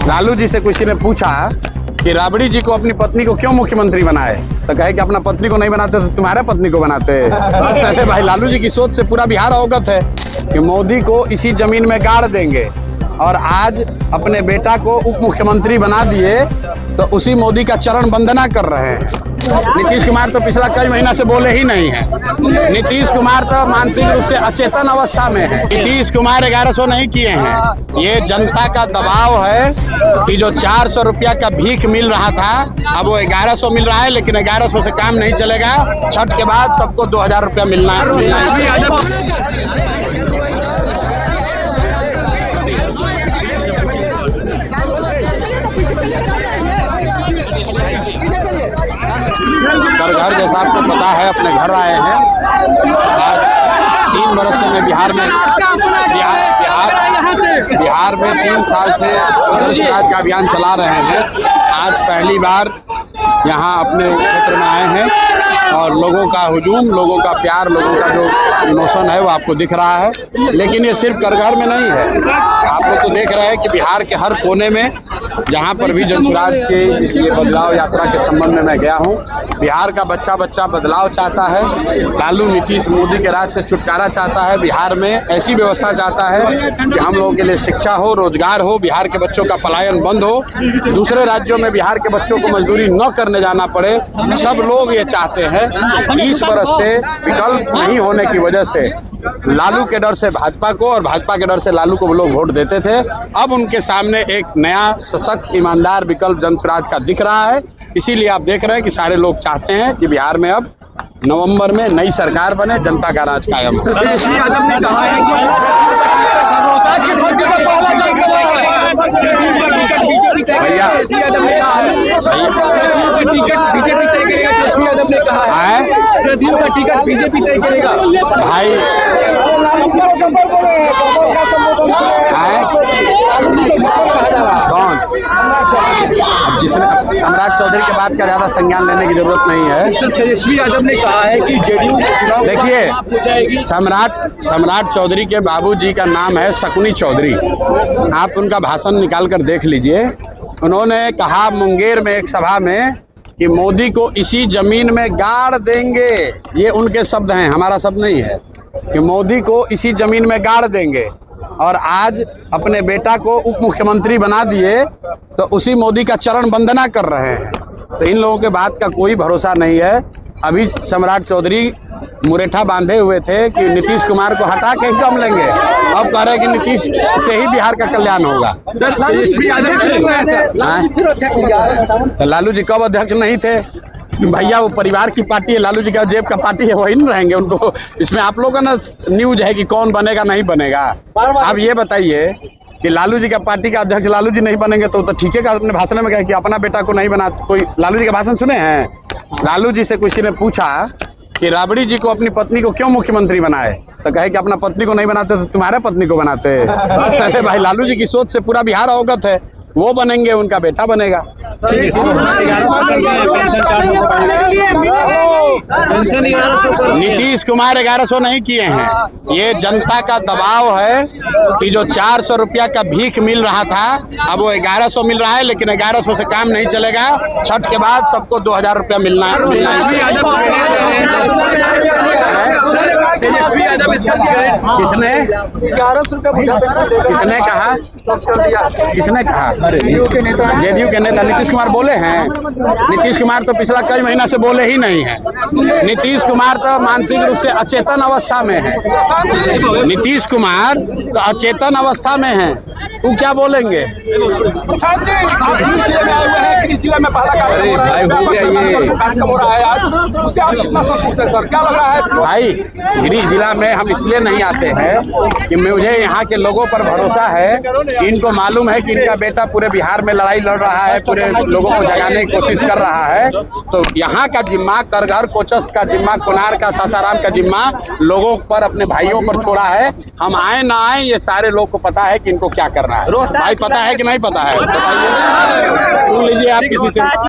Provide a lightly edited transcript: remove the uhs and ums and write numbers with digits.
लालू जी से किसी ने पूछा कि राबड़ी जी को अपनी पत्नी को क्यों मुख्यमंत्री बनाए, तो कहे कि अपना पत्नी को नहीं बनाते तो तुम्हारे पत्नी को बनाते। अरे भाई, लालू जी की सोच से पूरा बिहार अवगत है कि मोदी को इसी जमीन में गाड़ देंगे, और आज अपने बेटा को उप मुख्यमंत्री बना दिए तो उसी मोदी का चरण वंदना कर रहे हैं। नीतीश कुमार तो पिछला कई महीना से बोले ही नहीं है। नीतीश कुमार तो मानसिक रूप से अचेतन अवस्था में है। नीतीश कुमार 1100 नहीं किए हैं। ये जनता का दबाव है कि जो 400 रुपया का भीख मिल रहा था अब वो 1100 मिल रहा है, लेकिन 1100 से काम नहीं चलेगा। छठ के बाद सबको 2000 रुपया मिलना है। घर जैसा आपको पता है, अपने घर आए हैं। आज 3 बरस से मैं बिहार में 3 साल से जनसुराज का अभियान चला रहे हैं। आज पहली बार यहाँ अपने क्षेत्र में आए हैं और लोगों का हुजूम, लोगों का प्यार, लोगों का जो इमोशन है वो आपको दिख रहा है। लेकिन ये सिर्फ करघर में नहीं है, आप लोग तो देख रहे हैं कि बिहार के हर कोने में जहाँ पर भी जनसुराज के ये बदलाव यात्रा के संबंध में मैं गया हूँ, बिहार का बच्चा बच्चा बदलाव चाहता है। लालू नीतीश मोदी के राज से छुटकारा चाहता है। बिहार में ऐसी व्यवस्था चाहता है कि हम लोगों के लिए शिक्षा हो, रोजगार हो, बिहार के बच्चों का पलायन बंद हो, दूसरे राज्यों में बिहार के बच्चों को मजदूरी न करने जाना पड़े। सब लोग ये चाहते हैं। 30 बरस से विकल्प नहीं होने की वजह से लालू के डर से भाजपा को और भाजपा के डर से लालू को वो लोग वोट देते थे। अब उनके सामने एक नया सशक्त ईमानदार विकल्प जनसुराज का दिख रहा है। इसीलिए आप देख रहे हैं कि सारे लोग चाहते हैं कि बिहार में अब नवंबर में नई सरकार बने, जनता का राज कायम हो। भैया बीजेपी तय करेगा, तेजस्वी यादव ने कहा है जदयू का टिकट बीजेपी तय करेगा। भाई कौन? अब जिसने सम्राट चौधरी के बाद का ज्यादा संज्ञान लेने की जरूरत नहीं है। तेजस्वी यादव ने कहा है कि जेडीयू देखिए, सम्राट चौधरी के बाबूजी का नाम है शकुनी चौधरी। आप उनका भाषण निकाल कर देख लीजिए। उन्होंने कहा मुंगेर में एक सभा में कि मोदी को इसी जमीन में गाड़ देंगे। ये उनके शब्द हैं, हमारा शब्द नहीं है, कि मोदी को इसी जमीन में गाड़ देंगे। और आज अपने बेटा को उप मुख्यमंत्री बना दिए तो उसी मोदी का चरण वंदना कर रहे हैं। तो इन लोगों के बात का कोई भरोसा नहीं है। अभी सम्राट चौधरी मुरेठा बांधे हुए थे कि नीतीश कुमार को हटा के दम लेंगे, अब कह रहे हैं कि नीतीश से ही बिहार का कल्याण होगा। तो लालू जी कब अध्यक्ष नहीं थे भैया? वो परिवार की पार्टी है, लालू जी का जेब का पार्टी है, वही नहीं रहेंगे। उनको इसमें आप लोगों का ना न्यूज है कि कौन बनेगा नहीं बनेगा। आप ये बताइए कि लालू जी का पार्टी का अध्यक्ष लालू जी नहीं बनेंगे तो ठीक है। अपने भाषण में कहे कि अपना बेटा को नहीं बना। कोई लालू जी का भाषण सुने हैं? लालू जी से किसी ने पूछा कि राबड़ी जी को अपनी पत्नी को क्यों मुख्यमंत्री बनाए, तो कहे कि अपना पत्नी को नहीं बनाते तो तुम्हारे पत्नी को बनाते। अरे भाई, लालू जी की सोच से पूरा बिहार अवगत है। वो बनेंगे, उनका बेटा बनेगा। नीतीश कुमार 1100 नहीं किए हैं। ये जनता का दबाव है कि जो 400 रुपया का भीख मिल रहा था अब वो 1100 मिल रहा है, लेकिन 1100 से काम नहीं चलेगा। छठ के बाद सबको 2000 रुपया मिलना है। किसने 1100 किसने कहा? किसने कहा? जेडीयू के नेता नीतीश कुमार बोले हैं। नीतीश कुमार तो पिछला कई महीना से बोले ही नहीं है। नीतीश कुमार तो मानसिक रूप से अचेतन अवस्था में है। नीतीश कुमार तो अचेतन अवस्था में है, वो क्या बोलेंगे? भाई, गिरिडीह जिला में हम इसलिए नहीं आते हैं कि मुझे यहाँ के लोगों पर भरोसा है कि इनको मालूम है कि इनका बेटा पूरे बिहार में लड़ाई लड़ रहा है, पूरे लोगों को जगाने की कोशिश कर रहा है। तो यहाँ का जिम्मा, करघर कोचस का जिम्मा, कोनार का, सासाराम का जिम्मा लोगों पर, अपने भाइयों पर छोड़ा है। हम आए ना आए, ये सारे लोग को पता है कि इनको क्या करना है। भाई पता है कि नहीं पता है? सुन लीजिए आप किसी से।